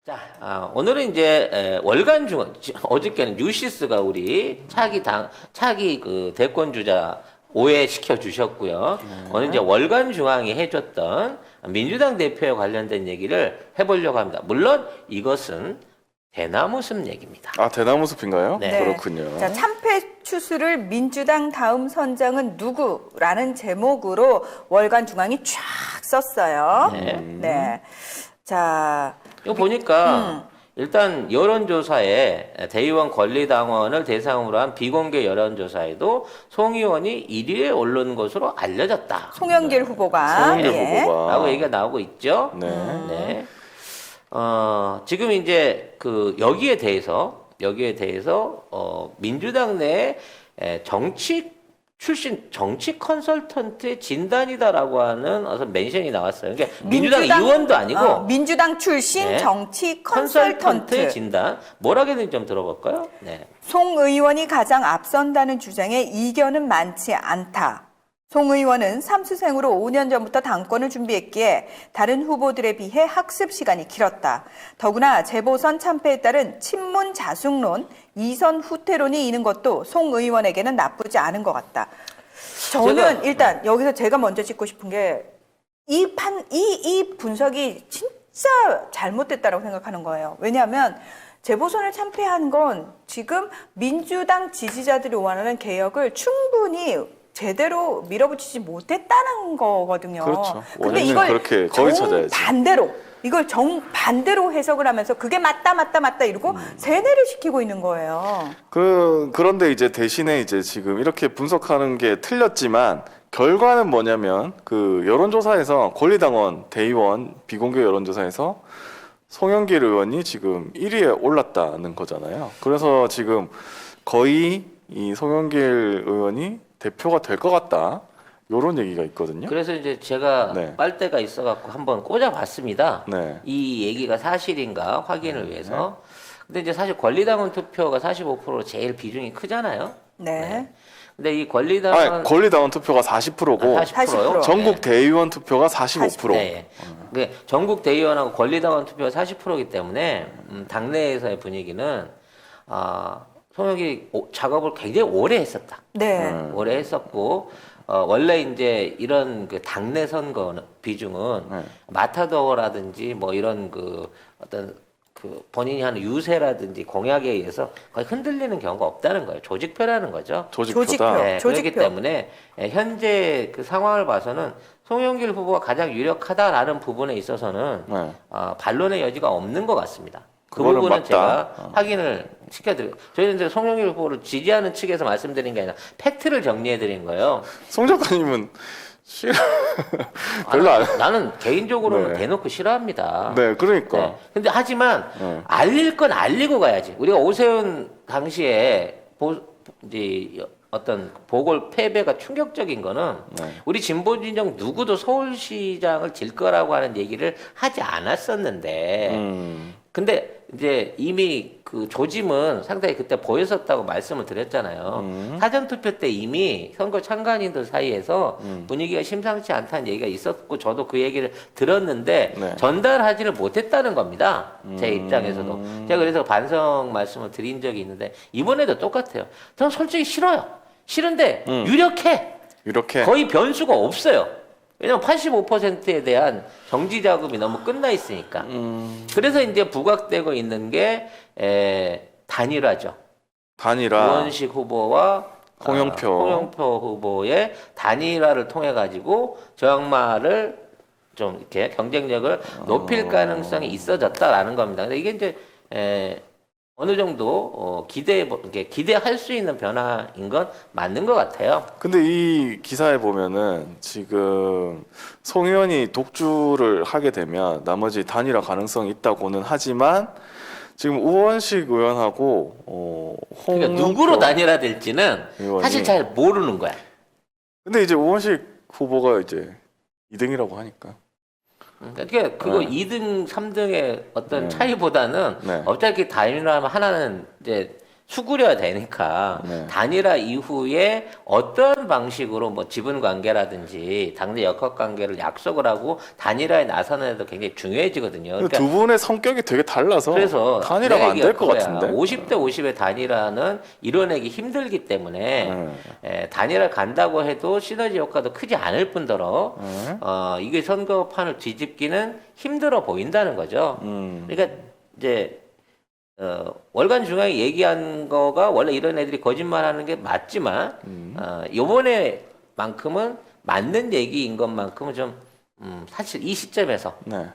자, 오늘은 이제 월간 중앙 어저께는 뉴시스가 우리 차기 그 대권 주자 오해시켜 주셨고요. 오늘 이제 월간 중앙이 해줬던 민주당 대표에 관련된 얘기를 해보려고 합니다. 물론 이것은 대나무 숲 얘기입니다. 아, 대나무 숲인가요? 네. 그렇군요. 자, 참패 추스를 민주당 다음 선장은 누구라는 제목으로 월간 중앙이 쫙 썼어요. 네. 자, 이거 보니까 일단 여론조사에 대의원 권리당원을 대상으로 한 비공개 여론조사에도 송 의원이 1위에 오른 것으로 알려졌다. 송영길 후보가 송영길 예. 후보가. 라고 얘기가 나오고 있죠. 네. 네. 지금 이제 그 여기에 대해서 민주당 내 정치 출신 정치 컨설턴트의 진단이다라고 하는 어떤 멘션이 나왔어요. 그러니까 민주당 의원도 아니고 민주당 출신 네. 정치 컨설턴트의 컨설턴트 진단. 뭐라고 했는지 좀 들어볼까요? 네. 송 의원이 가장 앞선다는 주장에 이견은 많지 않다. 송 의원은 삼수생으로 5년 전부터 당권을 준비했기에 다른 후보들에 비해 학습 시간이 길었다. 더구나 재보선 참패에 따른 친문 자숙론, 이선 후퇴론이 있는 것도 송 의원에게는 나쁘지 않은 것 같다. 저는 일단 여기서 제가 먼저 짚고 싶은 게 이 분석이 진짜 잘못됐다고 생각하는 거예요. 왜냐하면 재보선을 참패한 건 지금 민주당 지지자들이 원하는 개혁을 충분히 제대로 밀어붙이지 못했다는 거거든요. 그렇죠. 근데 원인은 이걸 그렇게 거의 찾아야지. 이걸 정반대로 해석을 하면서 그게 맞다 이러고 세뇌를 시키고 있는 거예요. 그런데 이제 대신에 이제 지금 이렇게 분석하는 게 틀렸지만 결과는 뭐냐면 그 여론조사에서 권리당원, 대의원, 비공개 여론조사에서 송영길 의원이 지금 1위에 올랐다는 거잖아요. 그래서 지금 거의 이 송영길 의원이 대표가 될 것 같다. 요런 얘기가 있거든요. 그래서 이제 제가 네. 빨대가 있어갖고 한번 꽂아봤습니다. 네. 이 얘기가 사실인가 확인을 위해서. 근데 이제 사실 권리당원 투표가 45%로 제일 비중이 크잖아요. 네. 근데 이 권리당원 아니, 권리당원 투표가 40%고 40%요? 전국 대의원 투표가 45%. 네. 그 전국 대의원하고 권리당원 투표가 40%이기 때문에 당내에서의 분위기는 송영길이 작업을 굉장히 오래 했었다. 네. 오래 했었고 원래 이제 이런 그 당내 선거 비중은 마타도어라든지 뭐 이런 그 어떤 그 본인이 하는 유세라든지 공약에 의해서 거의 흔들리는 경우가 없다는 거예요. 조직표라는 거죠. 조직표다. 네, 그렇기 조직표. 때문에 현재 그 상황을 봐서는 송영길 후보가 가장 유력하다라는 부분에 있어서는 네. 반론의 여지가 없는 것 같습니다. 그 그거는 부분은 맞다. 제가 확인을 시켜드리고 저희는 이제 송영길 후보를 지지하는 측에서 말씀드린 게 아니라 팩트를 정리해드린 거예요. 송 작가님은 별로 안. 나는 개인적으로는 네. 대놓고 싫어합니다. 네, 그러니까. 네. 근데 하지만 네. 알릴 건 알리고 가야지. 우리가 오세훈 당시에 이제 어떤 보궐 패배가 충격적인 거는 네. 우리 진보 진영 누구도 서울시장을 질 거라고 하는 얘기를 하지 않았었는데 근데 이제 이미 그 조짐은 상당히 그때 보였었다고 말씀을 드렸잖아요. 사전투표 때 이미 선거 참관인들 사이에서 분위기가 심상치 않다는 얘기가 있었고 저도 그 얘기를 들었는데 네. 전달하지를 못했다는 겁니다. 제 입장에서도. 제가 그래서 반성 말씀을 드린 적이 있는데 이번에도 똑같아요. 저는 솔직히 싫어요. 싫은데 유력해. 이렇게. 거의 변수가 없어요. 왜냐면 85%에 대한 정지 작업이 너무 끝나 있으니까. 그래서 이제 부각되고 있는 게 단일화죠. 단일화. 우원식 후보와 홍영표. 후보의 단일화를 통해 가지고 저 양마를 좀 이렇게 경쟁력을 높일 가능성이 있어졌다라는 겁니다. 근데 이게 이제 어느 정도 기대할 수 있는 변화인 건 맞는 것 같아요. 근데 이 기사에 보면은 지금 송 의원이 독주를 하게 되면 나머지 단일화 가능성이 있다고는 하지만 지금 우원식 의원하고 그러니까 홍영표 누구로 단일화될지는 의원이. 사실 잘 모르는 거야. 근데 이제 우원식 후보가 이제 2등이라고 하니까. 그러니까 그거 네. 2등, 3등의 어떤 네. 차이보다는 네. 어차피 단일화하면 하나는 이제 수그려야 되니까 네. 단일화 이후에 어떤 방식으로 뭐 지분 관계라든지 당내 역학 관계를 약속을 하고 단일화에 나서는 데도 굉장히 중요해지거든요. 그러니까 두 분의 성격이 되게 달라서 그래서 단일화가 안 될 것 같은데. 50대 50의 단일화는 이뤄내기 힘들기 때문에 단일화 간다고 해도 시너지 효과도 크지 않을 뿐더러 이게 선거판을 뒤집기는 힘들어 보인다는 거죠. 그러니까 이제 월간 중앙이 얘기한 거가 원래 이런 애들이 거짓말하는 게 맞지만 요번에만큼은 맞는 얘기인 것만큼은 좀 사실 이 시점에서 네.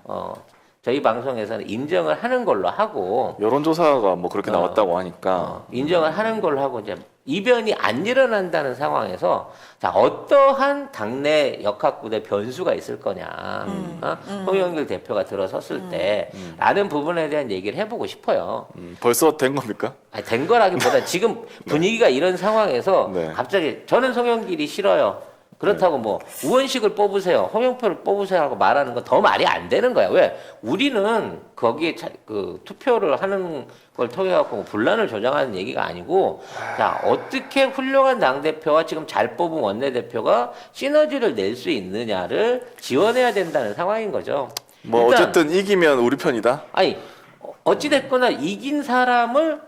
저희 방송에서는 인정을 하는 걸로 하고 여론조사가 뭐 그렇게 나왔다고 하니까 인정을 하는 걸로 하고 이제 이변이 안 일어난다는 상황에서 자 어떠한 당내 역학구대 변수가 있을 거냐 홍영길 대표가 들어섰을 때라는 부분에 대한 얘기를 해보고 싶어요. 벌써 된 겁니까? 아니, 된 거라기보다 지금 분위기가 이런 상황에서 네. 갑자기 저는 송영길이 싫어요. 그렇다고 뭐 우원식을 뽑으세요, 홍영표를 뽑으세요 하고 말하는 건 더 말이 안 되는 거야. 왜? 우리는 거기에 그 투표를 하는 걸 통해 갖고 분란을 조장하는 얘기가 아니고, 자 어떻게 훌륭한 당 대표와 지금 잘 뽑은 원내 대표가 시너지를 낼 수 있느냐를 지원해야 된다는 상황인 거죠. 뭐 일단, 어쨌든 이기면 우리 편이다. 아니 어찌 됐거나 이긴 사람을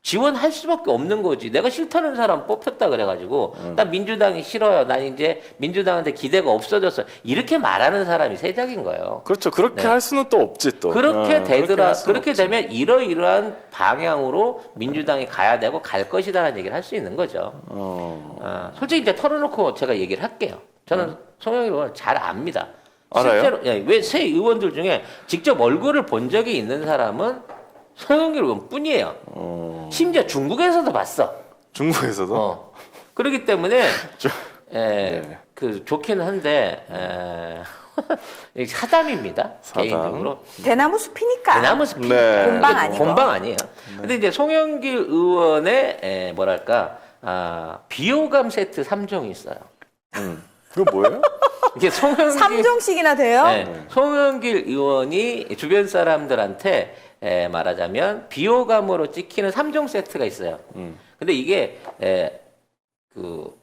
지원할 수밖에 없는 거지. 내가 싫다는 사람 뽑혔다 그래가지고 난 민주당이 싫어요. 난 이제 민주당한테 기대가 없어졌어. 이렇게 말하는 사람이 세작인 거예요. 그렇죠. 그렇게 네. 할 수는 또 없지 또. 그렇게 되더라. 할 수는 그렇게 없지. 되면 이러이러한 방향으로 민주당이 가야 되고 갈 것이다라는 얘기를 할 수 있는 거죠. 솔직히 이제 털어놓고 제가 얘기를 할게요. 저는 송영길 의원 잘 압니다. 알아요? 실제로 왜 새 의원들 중에 직접 얼굴을 본 적이 있는 사람은 송영길 의원뿐이에요. 심지어 중국에서도 봤어. 중국에서도. 그렇기 때문에 네. 그 좋긴 한데 사담입니다. 사담. 개인적으로. 대나무 숲이니까. 대나무 숲이 네. 본방 아니고. 본방 아니에요. 근데 이제 송영길 의원의 뭐랄까 비호감 세트 3종이 있어요. 그거 뭐예요? 이게 송영길 3종씩이나 돼요? 네, 송영길 의원이 주변 사람들한테 말하자면 비호감으로 찍히는 3종 세트가 있어요. 근데 이게 그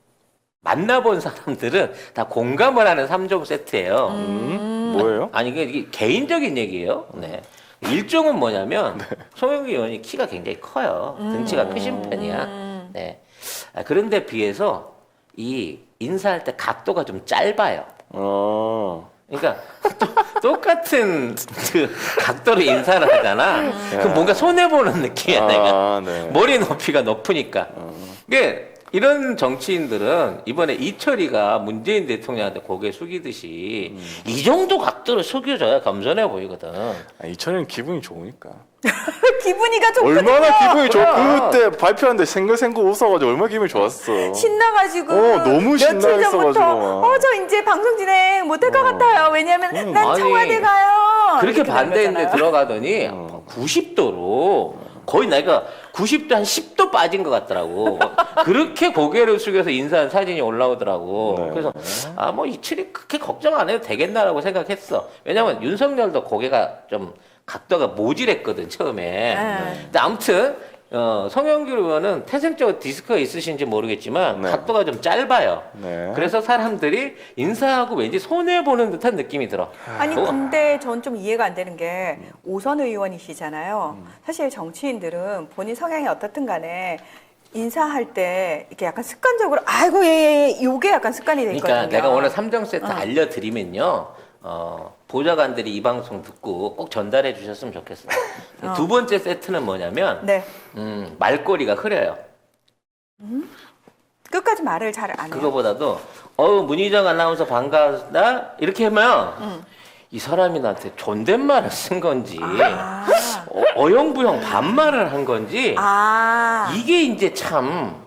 만나본 사람들은 다 공감을 하는 3종 세트예요. 뭐예요? 아니 이게 개인적인 얘기예요. 네. 일종은 뭐냐면 송영길 의원이 키가 굉장히 커요. 등치가 크신 편이야. 네. 그런데 비해서 이 인사할 때 각도가 좀 짧아요. 그러니까 똑같은 그 각도로 인사를 하잖아. 그럼 뭔가 손해 보는 느낌이야 내가. 네. 머리 높이가 높으니까. 이게 이런 정치인들은 이번에 이철이가 문재인 대통령한테 고개 숙이듯이 이 정도 각도로 숙여줘야 겸손해 보이거든. 이천이는 기분이 좋으니까. 기분이가 좋거든요. 얼마나 기분이 좋. 그럼. 그때 발표하는데 생글생글 웃어가지고 얼마나 기분이 좋았어. 신나가지고 너무 며칠 신나했어가지고 전부터 막. 저 이제 방송 진행 못할 것 같아요. 왜냐면 난 아니, 청와대 가요. 그렇게 이렇게 반대했는데 된 거잖아요. 들어가더니 90도로 거의 나이가 90도 한 10도 빠진 것 같더라고. 그렇게 고개를 숙여서 인사한 사진이 올라오더라고. 네. 그래서 뭐 이철이 그렇게 걱정 안 해도 되겠나라고 생각했어. 왜냐면 윤석열도 고개가 좀 각도가 모질했거든 처음에. 근데 아무튼 송영길 의원은 태생적으로 디스크가 있으신지 모르겠지만 네. 각도가 좀 짧아요. 네. 그래서 사람들이 인사하고 왠지 손해 보는 듯한 느낌이 들어. 아니 그거- 근데 전 좀 이해가 안 되는 게 오선 의원이시잖아요. 사실 정치인들은 본인 성향이 어떻든 간에 인사할 때 이렇게 약간 습관적으로 아이고 예, 요게 약간 습관이 돼 있거든요. 그러니까 내가 오늘 3종 세트 알려드리면요. 보좌관들이 이 방송 듣고 꼭 전달해 주셨으면 좋겠어요. 두 번째 세트는 뭐냐면 네. 말꼬리가 흐려요. 끝까지 말을 잘 안 해요. 그거보다도 문희정 아나운서 반갑다 이렇게 하면 이 사람이 나한테 존댓말을 쓴 건지 어영부영 반말을 한 건지 이게 이제 참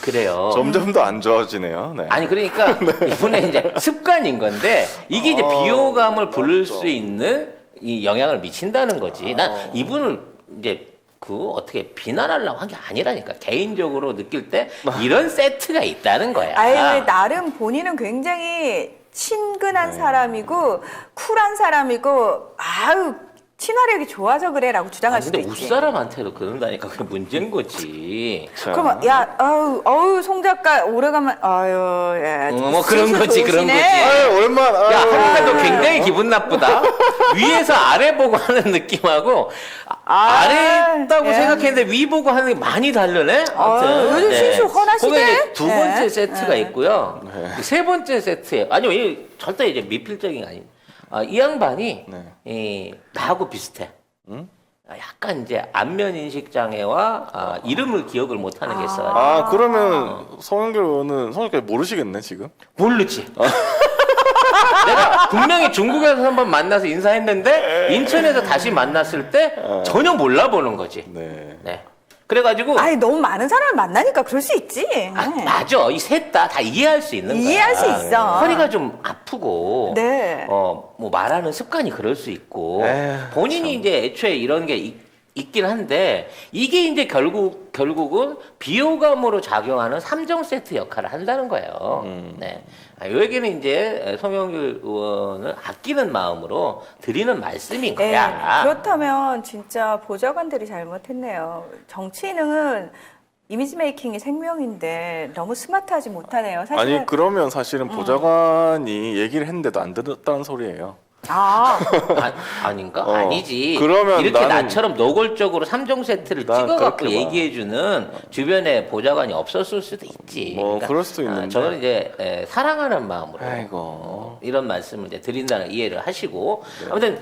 그래요. 점점 더 안 좋아지네요. 네. 아니 그러니까 이분의 이제 습관인 건데 이게 이제 비호감을 부를 수 있는 이 영향을 미친다는 거지. 난 이분을 이제 그 어떻게 비난하려고 한 게 아니라니까. 개인적으로 느낄 때 이런 세트가 있다는 거야. 아유, 나름 본인은 굉장히 친근한 사람이고 쿨한 사람이고 아유 친화력이 좋아서 그래라고 주장할 수도 근데 있지. 웃사람한테도 그런다니까 그게 문제인 거지. 자, 그러면 야, 송 작가 오래간만, 예. 뭐 그런 거지, 그런 거지. 아유, 오랜만. 아유. 야, 하니까 너 굉장히 기분 나쁘다. 위에서 아래 보고 하는 느낌하고 아래 있다고 예. 생각했는데 위 보고 하는 게 많이 다르네. 아무튼 요즘 실수 험하시네. 거기에 이제 두 번째 예. 세트가 예. 있고요. 네. 세 번째 세트에 아니요, 이 절대 이제 미필적인 게 아닙니다. 이 양반이 네. 나하고 비슷해. 약간 이제 안면 인식 장애와 이름을 기억을 못하는 게 있어요. 아, 그러면 송영길 의원은 송영길 모르시겠네, 지금? 모르지. 내가 분명히 중국에서 한번 만나서 인사했는데 인천에서 다시 만났을 때 전혀 몰라보는 거지. 네. 네. 그래가지고 아니, 너무 많은 사람을 만나니까 그럴 수 있지. 맞아. 이 셋 다 이해할 수 있는 거야. 이해할 수 있어. 허리가 좀 아프고 네. 뭐 말하는 습관이 그럴 수 있고 에휴, 본인이 이제 애초에 이런 게 있긴 한데 이게 이제 결국은 비호감으로 작용하는 3종 세트 역할을 한다는 거예요. 네. 요 얘기는 이제 송영길 의원을 아끼는 마음으로 드리는 말씀인 네, 거야. 그렇다면 진짜 보좌관들이 잘못했네요. 정치인은 이미지 메이킹이 생명인데 너무 스마트하지 못하네요. 사실은 아니, 그러면 사실은 보좌관이 얘기를 했는데도 안 들었다는 소리예요. 아닌가? 어, 아니지. 그러면 이렇게 나는- 나처럼 노골적으로 3종 세트를 난 찍어갖고 그렇게 봐. 얘기해주는 주변에 보좌관이 없었을 수도 있지. 뭐, 그럴 수도 있는데. 저는 이제 사랑하는 마음으로 아이고. 이런 말씀을 이제 드린다는 이해를 하시고 아무튼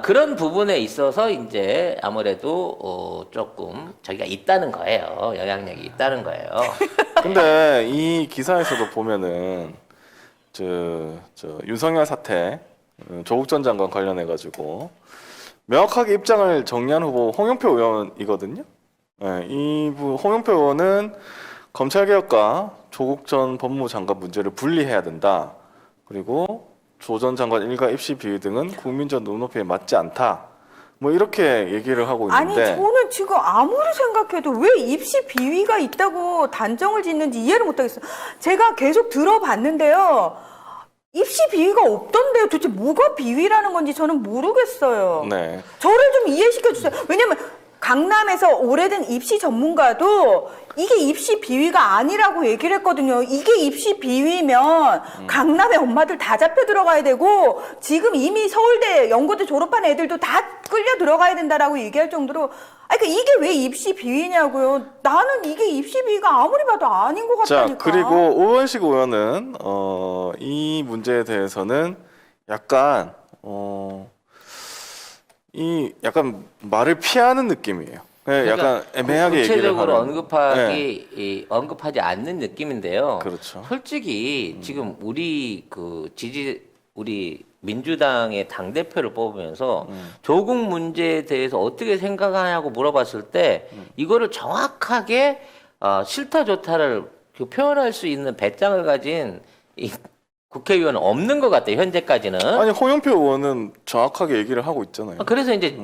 그런 부분에 있어서 이제 아무래도 조금 저기가 있다는 거예요. 영향력이 있다는 거예요. 근데 이 기사에서도 보면은 저 윤석열 사태 조국 전 장관 관련해 가지고 명확하게 입장을 정리한 후보 홍영표 의원이거든요. 네, 이분 홍영표 의원은 검찰 개혁과 조국 전 법무부 장관 문제를 분리해야 된다. 그리고 조 전 장관 일가 입시 비위 등은 국민적 눈높이에 맞지 않다. 뭐 이렇게 얘기를 하고 아니 있는데 저는 지금 아무리 생각해도 왜 입시 비위가 있다고 단정을 짓는지 이해를 못하겠어요. 제가 계속 들어봤는데요. 입시 비위가 없던데요. 도대체 뭐가 비위라는 건지 저는 모르겠어요. 네. 저를 좀 이해시켜 주세요. 왜냐면 강남에서 오래된 입시 전문가도 이게 입시 비위가 아니라고 얘기를 했거든요. 이게 입시 비위면 강남의 엄마들 다 잡혀 들어가야 되고 지금 이미 서울대, 연고대 졸업한 애들도 다 끌려 들어가야 된다라고 얘기할 정도로 그러니까 이게 왜 입시 비위냐고요. 나는 이게 입시 비위가 아무리 봐도 아닌 것 자, 같다니까. 그리고 오원식 의원은 이 문제에 대해서는 약간 이 약간 말을 피하는 느낌이에요. 네, 그러니까 약간 애매하게 얘기를 구체적으로 하는. 언급하지 않는 느낌인데요. 그렇죠. 솔직히 지금 우리 우리 민주당의 당 대표를 뽑으면서 조국 문제에 대해서 어떻게 생각하냐고 물어봤을 때 이거를 정확하게 싫다 좋다를 표현할 수 있는 배짱을 가진 이 국회의원은 없는 것 같아요. 현재까지는. 아니 홍영표 의원은 정확하게 얘기를 하고 있잖아요. 그래서 이제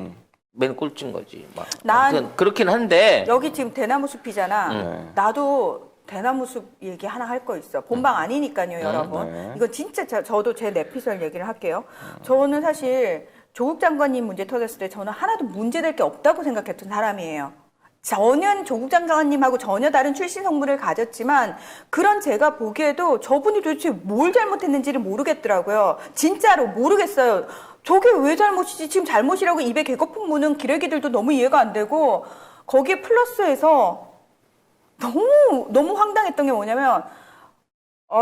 맨 꼴찌인 거지. 난- 아무튼 그렇긴 한데 여기 지금 대나무 숲이잖아. 네. 나도 대나무 숲 얘기 하나 할 거 있어. 본방 아니니까요, 여러분. 네. 이거 진짜 저도 제 내피셜 얘기를 할게요. 저는 사실 조국 장관님 문제 터졌을 때 저는 하나도 문제될 게 없다고 생각했던 사람이에요. 전혀 조국 장관님하고 전혀 다른 출신 성분을 가졌지만 그런 제가 보기에도 저분이 도대체 뭘 잘못했는지를 모르겠더라고요. 진짜로 모르겠어요. 저게 왜 잘못이지? 지금 잘못이라고 입에 개거품 무는 기레기들도 너무 이해가 안 되고 거기에 플러스해서 너무 황당했던 게 뭐냐면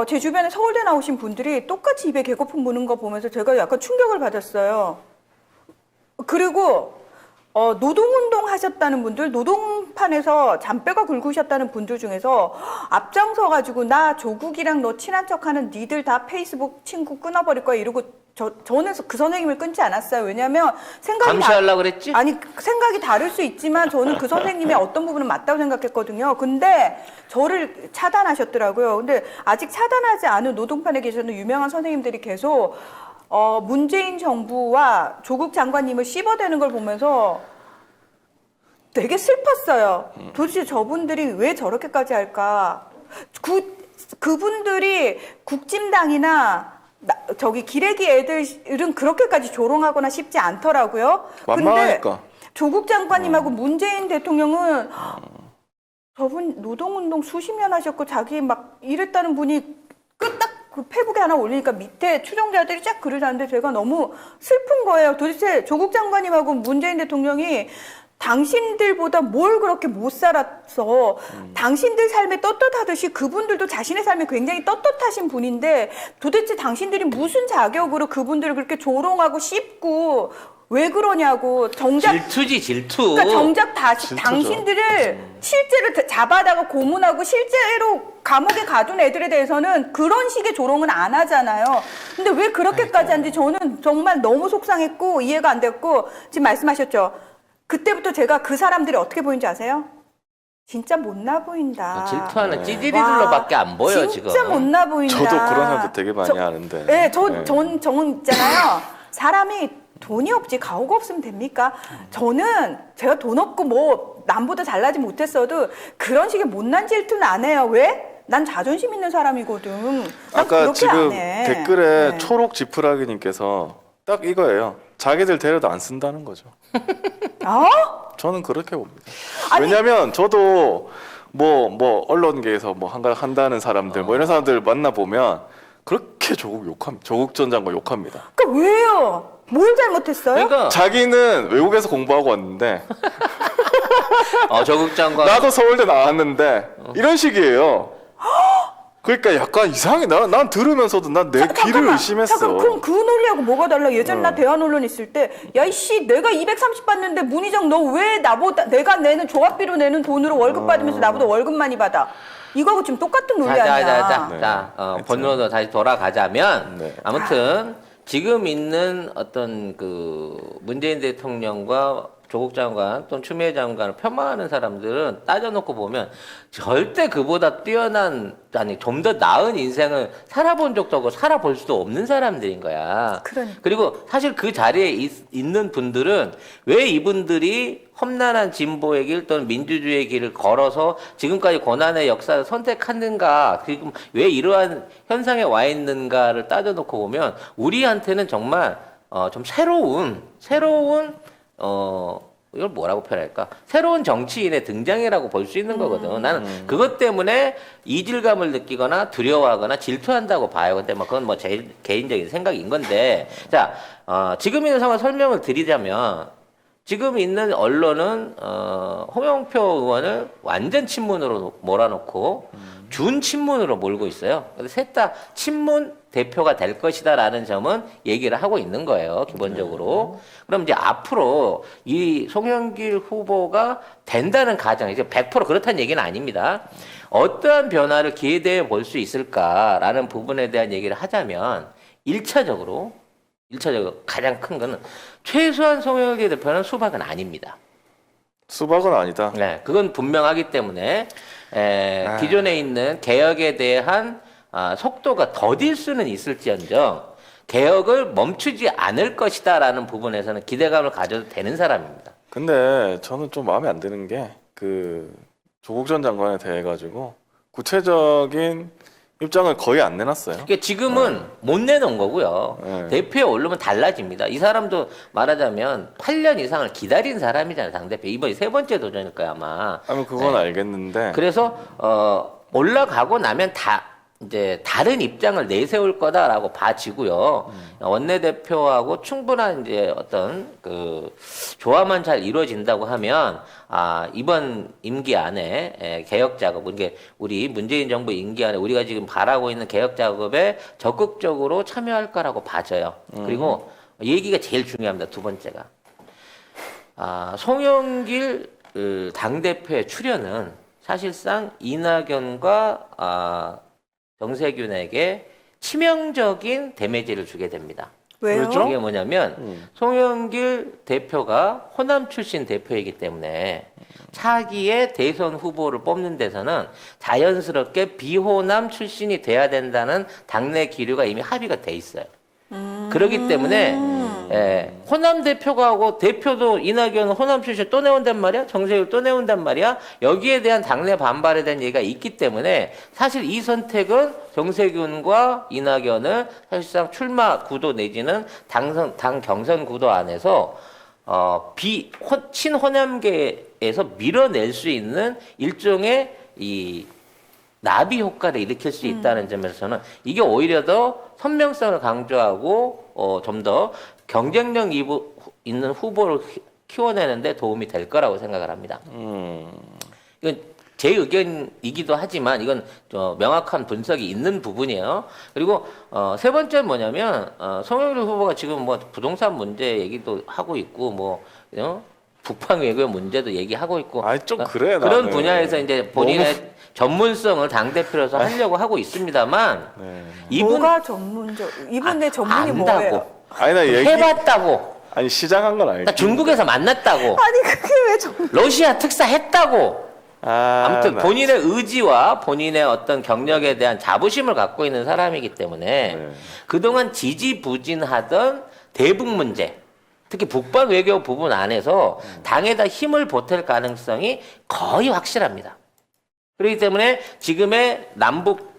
제 주변에 서울대 나오신 분들이 똑같이 입에 개거품 무는 거 보면서 제가 약간 충격을 받았어요. 그리고 노동운동 하셨다는 분들, 노동판에서 잔뼈가 굵으셨다는 분들 중에서 앞장서 가지고 나 조국이랑 너 친한 척하는 니들 다 페이스북 친구 끊어버릴 거야 이러고 저는 그 선생님을 끊지 않았어요. 왜냐하면 감시하려고 그랬지? 아니 생각이 다를 수 있지만 저는 그 선생님의 어떤 부분은 맞다고 생각했거든요. 근데 저를 차단하셨더라고요. 근데 아직 차단하지 않은 노동판에 계시는 유명한 선생님들이 계속 문재인 정부와 조국 장관님을 씹어대는 걸 보면서 되게 슬펐어요. 도대체 저분들이 왜 저렇게까지 할까? 그분들이 국진당이나 저기 기레기 애들은 그렇게까지 조롱하거나 쉽지 않더라고요. 만만하니까. 근데 조국 장관님하고 문재인 대통령은 저분 노동운동 수십 년 하셨고 자기 막 이랬다는 분이 끄딱 그 페북에 하나 올리니까 밑에 추종자들이 쫙 글을 다는데 제가 너무 슬픈 거예요. 도대체 조국 장관님하고 문재인 대통령이 당신들보다 뭘 그렇게 못 살았어. 당신들 삶에 떳떳하듯이 그분들도 자신의 삶에 굉장히 떳떳하신 분인데 도대체 당신들이 무슨 자격으로 그분들을 그렇게 조롱하고 씹고 왜 그러냐고. 정작 질투지 질투. 그러니까 정작 질투죠. 당신들을 실제로 잡아다가 고문하고 실제로 감옥에 가둔 애들에 대해서는 그런 식의 조롱은 안 하잖아요. 근데 왜 그렇게까지 하는지 저는 정말 너무 속상했고 이해가 안 됐고 지금 말씀하셨죠. 그때부터 제가 그 사람들이 어떻게 보이는지 아세요? 진짜 못나 보인다. 질투하는 찌질이들로밖에 안 보여 지금. 진짜 못나 보인다. 저도 그런 사람들 되게 많이 아는데. 네, 저는 있잖아요. 사람이 돈이 없지 가오가 없으면 됩니까? 저는 제가 돈 없고 뭐 남보다 잘나지 못했어도 그런 식의 못난 질투는 안 해요. 왜? 난 자존심 있는 사람이거든. 난 아까 그렇게 지금 안 해. 댓글에 네. 초록 지푸라기님께서 딱 이거예요. 자기들 데려도 안 쓴다는 거죠. 어? 저는 그렇게 봅니다. 아니- 왜냐하면 저도 뭐 언론계에서 뭐 한다는 사람들 뭐 이런 사람들 만나 보면 그렇게 조국 욕합니다. 조국 전 장관 욕합니다. 그러니까 왜요? 뭘 잘못했어요? 그러니까 자기는 외국에서 공부하고 왔는데 조국 장관 나도 서울대 나왔는데 이런 식이에요. 그러니까 약간 이상해. 난 들으면서도 난 내 귀를 잠깐만, 의심했어. 잠깐, 그럼 그 논리하고 뭐가 달라? 예전에 나 대한언론 있을 때, 야, 이씨, 내가 230 받는데 문희정 너 왜 나보다, 내가 내는 조합비로 내는 돈으로 월급 받으면서 나보다 월급 많이 받아? 이거하고 지금 똑같은 논리 아니야? 네. 본론으로 다시 돌아가자면 네. 아무튼 지금 있는 어떤 그 문재인 대통령과 조국 장관 또는 추미애 장관을 폄하하는 사람들은 따져놓고 보면 절대 그보다 뛰어난 아니 좀 더 나은 인생을 살아본 적도 없고 살아볼 수도 없는 사람들인 거야. 그러니까. 그리고 사실 그 자리에 있는 분들은 왜 이분들이 험난한 진보의 길 또는 민주주의의 길을 걸어서 지금까지 고난의 역사를 선택하는가, 지금 왜 이러한 현상에 와 있는가를 따져놓고 보면 우리한테는 정말 좀 새로운 이걸 뭐라고 표현할까? 새로운 정치인의 등장이라고 볼 수 있는 거거든. 나는 그것 때문에 이질감을 느끼거나 두려워하거나 질투한다고 봐요. 근데 뭐 그건 뭐 제 개인적인 생각인 건데. 자, 지금 있는 상황 설명을 드리자면 지금 있는 언론은 홍영표 의원을 완전 친문으로 몰아놓고 준 친문으로 몰고 있어요. 그래서 셋 다 친문 대표가 될 것이다라는 점은 얘기를 하고 있는 거예요, 기본적으로. 그럼 이제 앞으로 이 송영길 후보가 된다는 가정, 이제 100% 그렇다는 얘기는 아닙니다. 어떠한 변화를 기대해 볼 수 있을까라는 부분에 대한 얘기를 하자면 1차적으로 가장 큰 거는 최소한 송영길 대표는 수박은 아닙니다. 수박은 아니다. 네, 그건 분명하기 때문에 기존에 있는 개혁에 대한 속도가 더딜 수는 있을지언정 개혁을 멈추지 않을 것이다라는 부분에서는 기대감을 가져도 되는 사람입니다. 근데 저는 좀 마음에 안 드는 게 그 조국 전 장관에 대해 가지고 구체적인 입장을 거의 안 내놨어요. 그러니까 지금은 못 내놓은 거고요. 네. 대표에 오르면 달라집니다. 이 사람도 말하자면 8년 이상을 기다린 사람이잖아요, 당대표. 이번이 세 번째 도전일 거야, 아마. 아니 그건 알겠는데 그래서 올라가고 나면 이제 다른 입장을 내세울 거다라고 봐지고요. 원내대표하고 충분한 이제 어떤 그 조화만 잘 이루어진다고 하면 이번 임기 안에 개혁 작업, 이게 우리 문재인 정부 임기 안에 우리가 지금 바라고 있는 개혁 작업에 적극적으로 참여할 거라고 봐져요. 그리고 얘기가 제일 중요합니다. 두 번째가 송영길 당대표의 출연은 사실상 이낙연과 정세균에게 치명적인 데미지를 주게 됩니다. 왜요? 그렇죠? 이게 뭐냐면 송영길 대표가 호남 출신 대표이기 때문에 차기의 대선 후보를 뽑는 데서는 자연스럽게 비호남 출신이 돼야 된다는 당내 기류가 이미 합의가 돼 있어요. 그렇기 때문에 예, 호남 대표가 하고 대표도 이낙연 호남 출신 또 내온단 말이야. 정세율 또 내온단 말이야. 여기에 대한 당내 반발에 대한 얘기가 있기 때문에 사실 이 선택은 정세균과 이낙연을 사실상 출마 구도 내지는 당 경선 구도 안에서 친호남계에서 밀어낼 수 있는 일종의 이 나비 효과를 일으킬 수 있다는 점에서는 이게 오히려 더 선명성을 강조하고 좀 더 경쟁력 있는 후보를 키워내는데 도움이 될 거라고 생각을 합니다. 이건 제 의견이기도 하지만 이건 명확한 분석이 있는 부분이에요. 그리고 세 번째는 뭐냐면 송영길 후보가 지금 뭐 부동산 문제 얘기도 하고 있고 뭐 북방 외교 문제도 얘기하고 있고 아니, 좀 그래, 그런 나는. 분야에서 이제 본인의 전문성을 당 대표로서 하려고 하고 있습니다만 뭐가 전문적? 이분의 전문이 뭐예요? 안다고 아니 나 얘기 해봤다고 아니 시작한 건 알지. 나 중국에서 만났다고 아니 그게 왜 전문? 러시아 특사 했다고 아무튼 나 본인의 의지와 본인의 어떤 경력에 대한 자부심을 갖고 있는 사람이기 때문에 네. 그동안 지지부진하던 대북 문제, 특히 북방 외교 부분 안에서 당에다 힘을 보탤 가능성이 거의 확실합니다. 그렇기 때문에 지금의 남북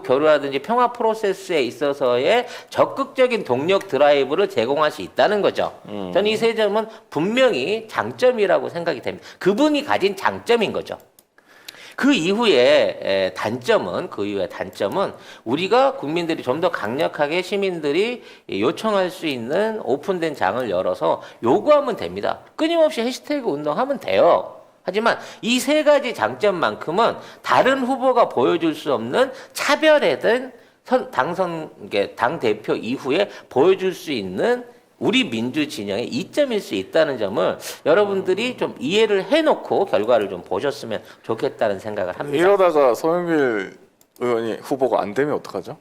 교류라든지 평화 프로세스에 있어서의 적극적인 동력 드라이브를 제공할 수 있다는 거죠. 저는 이 세 점은 분명히 장점이라고 생각이 됩니다. 그분이 가진 장점인 거죠. 그 이후에 단점은 우리가 국민들이 좀 더 강력하게 시민들이 요청할 수 있는 오픈된 장을 열어서 요구하면 됩니다. 끊임없이 해시태그 운동하면 돼요. 하지만 이 세 가지 장점만큼은 다른 후보가 보여줄 수 없는 차별화된 당 대표 이후에 보여줄 수 있는 우리 민주 진영의 이점일 수 있다는 점을 여러분들이 좀 이해를 해놓고 결과를 좀 보셨으면 좋겠다는 생각을 합니다. 이러다가 송영길 의원이 후보가 안 되면 어떡하죠?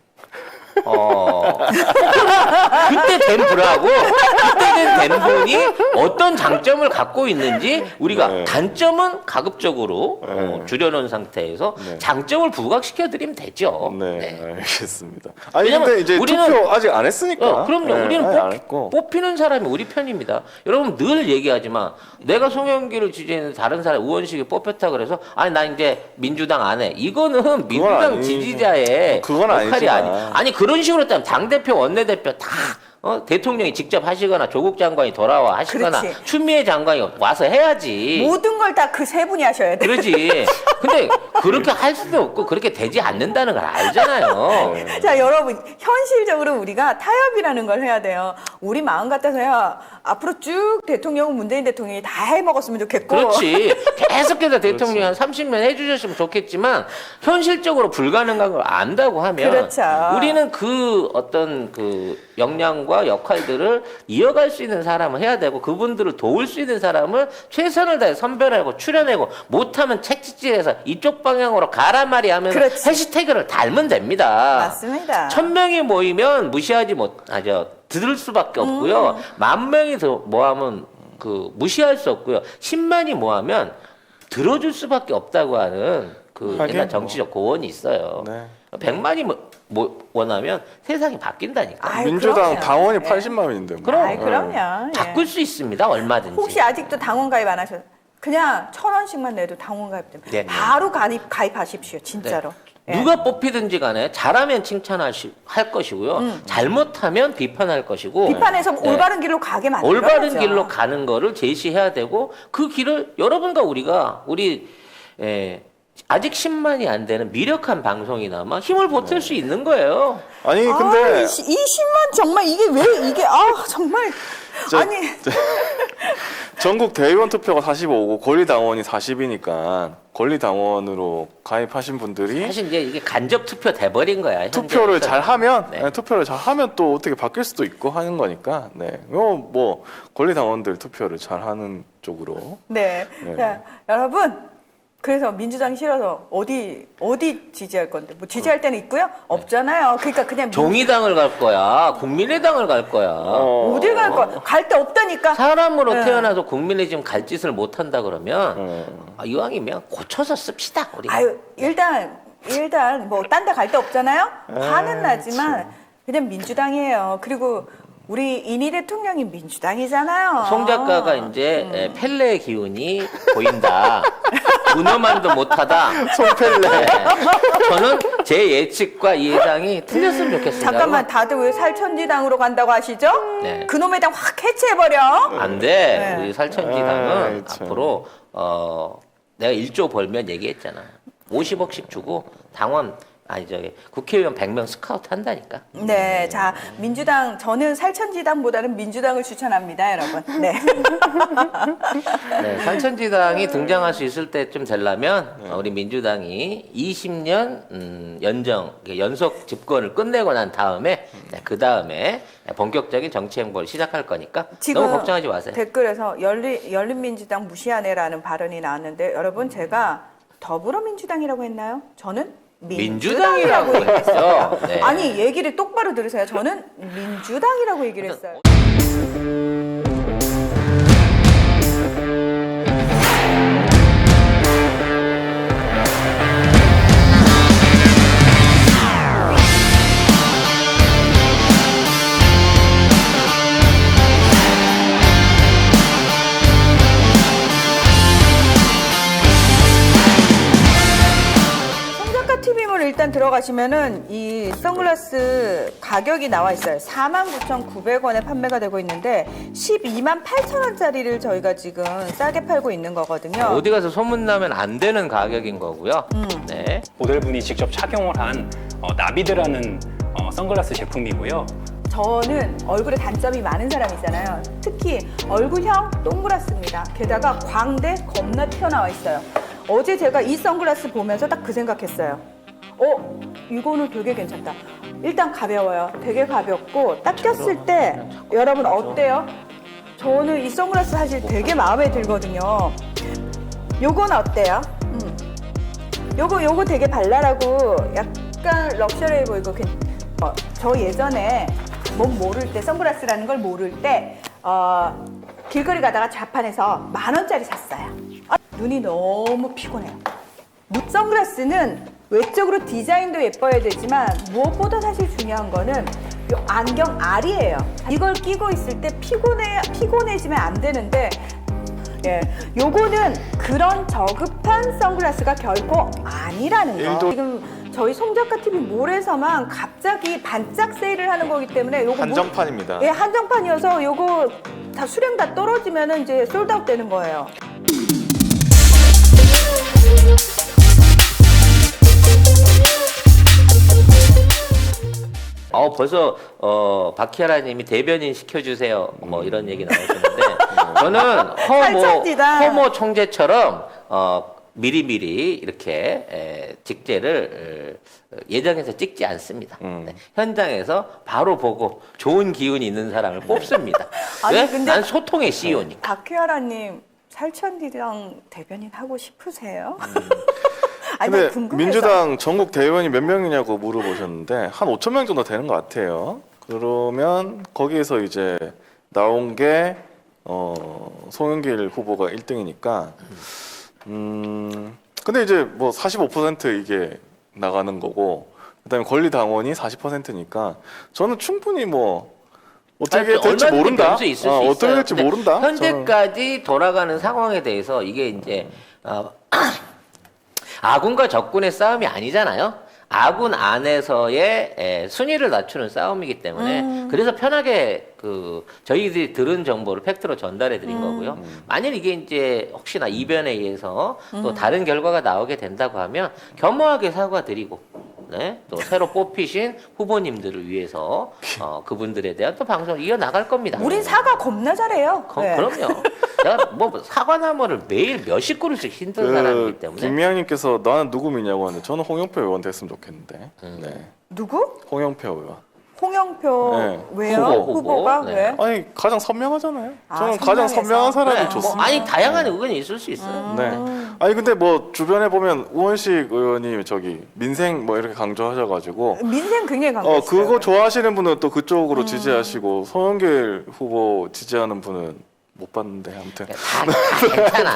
그때 된 분하고 그때 된 분이 어떤 장점을 갖고 있는지 우리가 네. 단점은 가급적으로 네. 줄여놓은 상태에서 네. 장점을 부각시켜 드리면 되죠. 네, 알겠습니다. 아니 왜냐면 근데 이제 우리는- 투표 아직 안 했으니까. 그럼요. 네, 우리는 아직 안 했고. 뽑히는 사람이 우리 편입니다. 여러분 늘 얘기하지만 내가 송영길을 지지했는데 다른 사람 의원식이 뽑혔다 그래서 아니 나 이제 민주당 안 해. 이거는 민주당 아니지. 지지자의 그건 역할이 아니지만. 아니 그런 식으로 했다면 당대표 원내대표 다 대통령이 직접 하시거나 조국 장관이 돌아와 하시거나 그렇지. 추미애 장관이 와서 해야지. 모든 걸 다 그 세 분이 하셔야 돼. 그러지. 근데 그렇게 할 수도 없고 그렇게 되지 않는다는 걸 알잖아요. 자, 여러분, 현실적으로 우리가 타협이라는 걸 해야 돼요. 우리 마음 같아서야 앞으로 쭉 대통령은 문재인 대통령이 다 해먹었으면 좋겠고. 그렇지. 계속해서 대통령이 한 30년 해주셨으면 좋겠지만 현실적으로 불가능한 걸 안다고 하면 그렇죠. 우리는 그 어떤 그 역량과 역할들을 이어갈 수 있는 사람을 해야 되고 그분들을 도울 수 있는 사람을 최선을 다해 선별하고 추려내고 못하면 책찍질해서 이쪽 방향으로 가란 말이 하면 그렇지. 해시태그를 달면 됩니다. 맞습니다. 1000명이 모이면 무시하지 못하죠. 들을 수밖에 없고요. 10,000명이 더 모하면 무시할 수 없고요. 10만이 모하면 들어줄 수밖에 없다고 하는 그 하긴 옛날 정치적 고언이 있어요. 네. 100만이 원하면 세상이 바뀐다니까. 아이, 민주당 그럼요. 당원이 네. 80만인데. 뭐. 그럼. 아이, 그럼요. 예. 바꿀 수 있습니다. 얼마든지. 혹시 아직도 당원 가입 안 하셨어요? 그냥 1,000원씩만 내도 당원 가입되면 네. 바로 가입하십시오. 진짜로. 예. 누가 뽑히든지 간에 잘하면 칭찬할 것이고요. 잘못하면 비판할 것이고. 비판해서 네. 올바른 길로 가게 만들어야죠. 올바른 길로 가는 거를 제시해야 되고 그 길을 여러분과 우리 아직 10만이 안 되는 미력한 방송이나마 힘을 보탤 수 있는 거예요. 아니 아, 근데 이 10만 정말 이게 왜 이게 정말 아니 전국 대의원 투표가 45고 권리당원이 40이니까 권리당원으로 가입하신 분들이 사실 이제 이게 간접 투표 돼버린 거야. 투표를 현재에서. 잘하면 네. 투표를 잘하면 또 어떻게 바뀔 수도 있고 하는 거니까 뭐 권리당원들 투표를 잘하는 쪽으로 네. 네. 자, 여러분. 그래서 민주당이 싫어서 어디 지지할 건데 뭐 지지할 때는 있고요? 없잖아요. 그러니까 그냥 정의당을 갈 거야. 국민의당을 갈 거야. 어딜 갈 거야? 갈 데 없다니까. 사람으로 네. 태어나서 국민의 지금 갈 짓을 못 한다 그러면 이왕이면 고쳐서 씁시다. 우리. 아유 일단 뭐 딴 데 갈 데 없잖아요. 화는 나지만 그냥 민주당이에요. 그리고 우리 이니 대통령이 민주당이잖아요. 송 작가가 이제 펠레의 기운이 보인다. 문어만도 못하다. 손펠레. 네. 저는 제 예측과 이 예상이 틀렸으면 좋겠습니다. 잠깐만, 다들 왜 살천지당으로 간다고 하시죠? 네. 그놈의 당 확 해체해버려. 안 돼. 네. 우리 살천지당은 아이, 참. 앞으로 내가 1조 벌면 얘기했잖아. 50억씩 주고 당원 아니 저기 국회의원 100명 스카우트 한다니까. 네, 자, 민주당, 저는 살천지당보다는 민주당을 추천합니다, 여러분. 네. 네, 살천지당이 등장할 수 있을 때쯤 되려면 우리 민주당이 20년 연속 집권을 끝내고 난 다음에 그 다음에 본격적인 정치 행보를 시작할 거니까 지금 너무 걱정하지 마세요. 댓글에서 열린민주당 무시하네라는 발언이 나왔는데, 여러분, 제가 더불어민주당이라고 했나요? 저는 민주당이라고 얘기했어요. 했죠. 네. 아니, 얘기를 똑바로 들으세요. 저는 민주당이라고 얘기를 했어요. TV몰 일단 들어가시면은 이 선글라스 가격이 나와 있어요. 49,900원에 판매가 되고 있는데 128,000원짜리를 저희가 지금 싸게 팔고 있는 거거든요. 어디 가서 소문나면 안 되는 가격인 거고요. 네. 모델분이 직접 착용을 한 나비드라는 선글라스 제품이고요. 저는 얼굴에 단점이 많은 사람이잖아요. 특히 얼굴형 동그랗습니다. 게다가 광대 겁나 튀어나와 있어요. 어제 제가 이 선글라스 보면서 딱 그 생각했어요. 이거는 되게 괜찮다. 일단 가벼워요. 되게 가볍고 딱 꼈을 때 여러분 어때요? 저는 이 선글라스 사실 되게 마음에 들거든요. 요건 어때요? 요거 되게 발랄하고 약간 럭셔리해 보이고 저 예전에 뭔 모를 때 선글라스라는 걸 모를 때 길거리 가다가 좌판에서 10,000원짜리 샀어요. 눈이 너무 피곤해요. 선글라스는 외적으로 디자인도 예뻐야 되지만 무엇보다 사실 중요한 거는 이 안경 알이에요. 이걸 끼고 있을 때 피곤해지면 안 되는데 요거는 그런 저급한 선글라스가 결코 아니라는 거. 지금 저희 송작가 TV 몰에서만 갑자기 반짝 세일을 하는 거기 때문에 요거 한정판입니다. 예, 한정판이어서 요거 다 수량 다 떨어지면은 이제 솔드아웃 되는 거예요. 벌써 박희아라님이 대변인 시켜주세요. 뭐 이런 얘기 나오시는데 저는 살짝지다. 허모 총재처럼 미리미리 이렇게 직제를 예정해서 찍지 않습니다. 네. 현장에서 바로 보고 좋은 기운이 있는 사람을 뽑습니다. 아니, 왜? 근데 난 소통의 CEO니까. 박혜아라님 살천지당 대변인 하고 싶으세요? 아니, 근데 나 궁금해서. 민주당 전국 대의원이 몇 명이냐고 물어보셨는데 한 5천 명 정도 되는 것 같아요. 그러면 거기에서 이제 나온 게 송영길 후보가 1등이니까 근데 이제 뭐 45% 이게 나가는 거고 그다음에 권리당원이 40%니까 저는 충분히 뭐 어떻게 될지 얼마든지 모른다. 변수 있을 수 어떻게 있어요. 될지 근데 모른다. 현재까지 돌아가는 상황에 대해서 이게 이제 아군과 적군의 싸움이 아니잖아요. 아군 안에서의 순위를 낮추는 싸움이기 때문에 그래서 편하게 저희들이 들은 정보를 팩트로 전달해 드린 거고요. 만일 이게 이제 혹시나 이변에 의해서 또 다른 결과가 나오게 된다고 하면 겸허하게 사과드리고 네? 또 새로 뽑히신 후보님들을 위해서 그분들에 대한 또 방송을 이어나갈 겁니다. 우린 사과 겁나 잘해요. 네. 그럼요. 내가 뭐 사과나무를 매일 몇십 그루씩 신던 사람이기 때문에. 김미양님께서 나는 누구 믿냐고 하는데 저는 홍영표 의원 됐으면 좋겠는데. 네. 누구? 홍영표 의원. 홍영표 네. 왜요? 후보. 후보가 네. 왜? 아니 가장 선명하잖아요. 아, 저는 가장 선명해서? 선명한 사람이 그래, 좋습니다. 아니 다양한 의견이 있을 수 있어요. 네. 아니 근데 뭐 주변에 보면 우원식 의원이 저기 민생 뭐 이렇게 강조하셔가지고 민생 굉장히 강조했어요. 그거 좋아하시는 분은 또 그쪽으로 지지하시고 송영길 후보 지지하는 분은 못 봤는데 아무튼 다 괜찮아.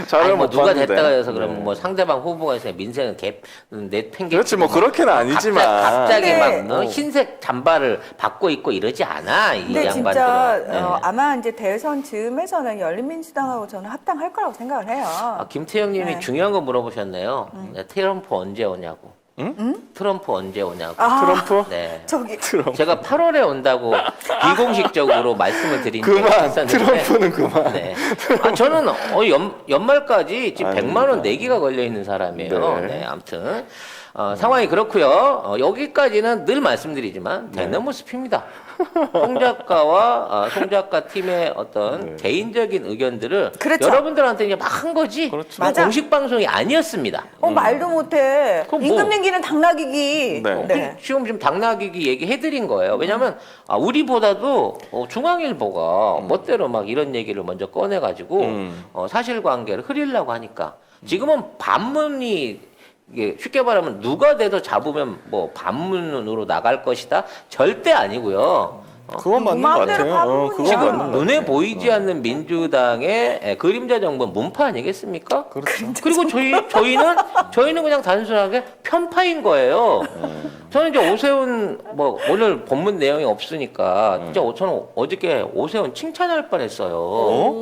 자료를 아니, 뭐 못 누가 봤는데. 됐다고 해서 네. 그러면 뭐 상대방 후보가 있으면 민생은 내 팽개. 그렇지 뭐 그렇게는 아니지만 갑자기 근데- 막 흰색 잠바를 받고 있고 이러지 않아 이 근데 양반들은. 진짜 네. 아마 이제 대선 즈음에서는 열린민주당하고 저는 합당할 거라고 생각을 해요. 김태형님이 네. 중요한 거 물어보셨네요. 네, 트럼프 언제 오냐고. 트럼프 언제 오냐고. 아, 트럼프 네. 저기 제가 8월에 온다고 비공식적으로 말씀을 드린 적이 그만 있었는데. 트럼프는 그만. 네. 저는 연말까지 지금 100만 원 내기가 걸려 있는 사람이에요. 네. 네. 아무튼 상황이 그렇고요. 여기까지는 늘 말씀드리지만 대나무 숲입니다. 송 작가와 송 작가 팀의 어떤 네. 개인적인 의견들을 그렇죠. 여러분들한테 이제 막 한 거지. 그렇죠. 맞아. 공식 방송이 아니었습니다. 말도 못해. 그럼 뭐- 임금 내기는 당나귀기. 네. 지금 당나귀기 얘기해드린 거예요. 왜냐하면 우리보다도 중앙일보가 멋대로 막 이런 얘기를 먼저 꺼내가지고 사실관계를 흐리려고 하니까 지금은 반문이 이게 쉽게 말하면 누가 돼도 잡으면 뭐 반문으로 나갈 것이다 절대 아니고요. 그건 맞는 것 마음대로 같아요. 바꾸면 그건 지금 맞는 것 눈에 같아요. 보이지 않는 민주당의 그림자 정부는 문파 아니겠습니까? 그렇죠. 그리고 저희는 그냥 단순하게 편파인 거예요. 저는 이제 오세훈 뭐 오늘 본문 내용이 없으니까 진짜 저는 어저께 오세훈 칭찬할 뻔했어요.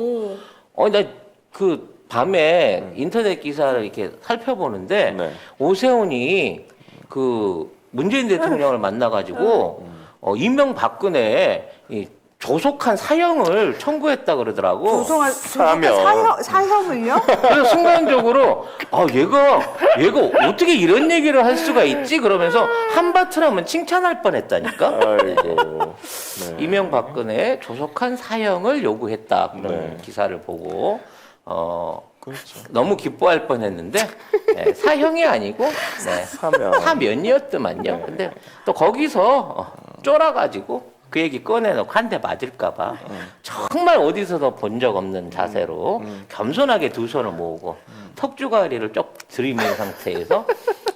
나 그 밤에 인터넷 기사를 이렇게 살펴보는데 네. 오세훈이 그 문재인 대통령을 만나가지고 이명박근혜에 이 조속한 사형을 청구했다 그러더라고. 사형을요? 그래서 순간적으로 얘가 어떻게 이런 얘기를 할 수가 있지? 그러면서 한바탕 하면 칭찬할 뻔했다니까. 아이고. 네. 이명박근혜의 조속한 사형을 요구했다 그런 네. 기사를 보고 그렇죠. 너무 기뻐할 뻔했는데 네, 사형이 아니고 네, 사면. 사면이었더만요. 근데 또 거기서 쫄아가지고 그 얘기 꺼내놓고 한 대 맞을까봐 정말 어디서도 본 적 없는 자세로 겸손하게 두 손을 모으고 턱주가리를 쭉 들이민 상태에서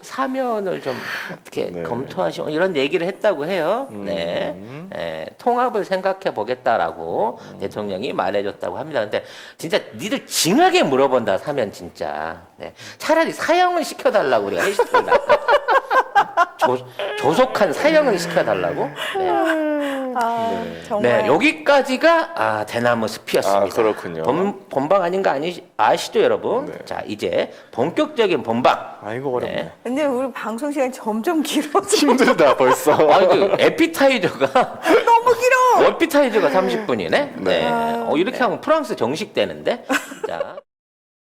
사면을 좀 어떻게 네. 검토하시고 이런 얘기를 했다고 해요. 네. 통합을 생각해 보겠다라고 대통령이 말해줬다고 합니다. 근데 진짜 니들 징하게 물어본다 사면 진짜. 네. 차라리 사형을 시켜달라고 우리가 해시태그를 할까? 조속한 사형을 시켜달라고. 네. 정말. 네, 여기까지가 대나무 숲이었습니다. 아, 그렇군요. 본방 아닌가 아시죠, 여러분? 네. 자, 이제 본격적인 본방. 아이고 어렵네. 네. 근데 우리 방송 시간이 점점 길어져. 힘들다 벌써. 그 에피타이저가 너무 길어. 에피타이저가 30분이네. 네. 이렇게 하면 프랑스 정식 되는데.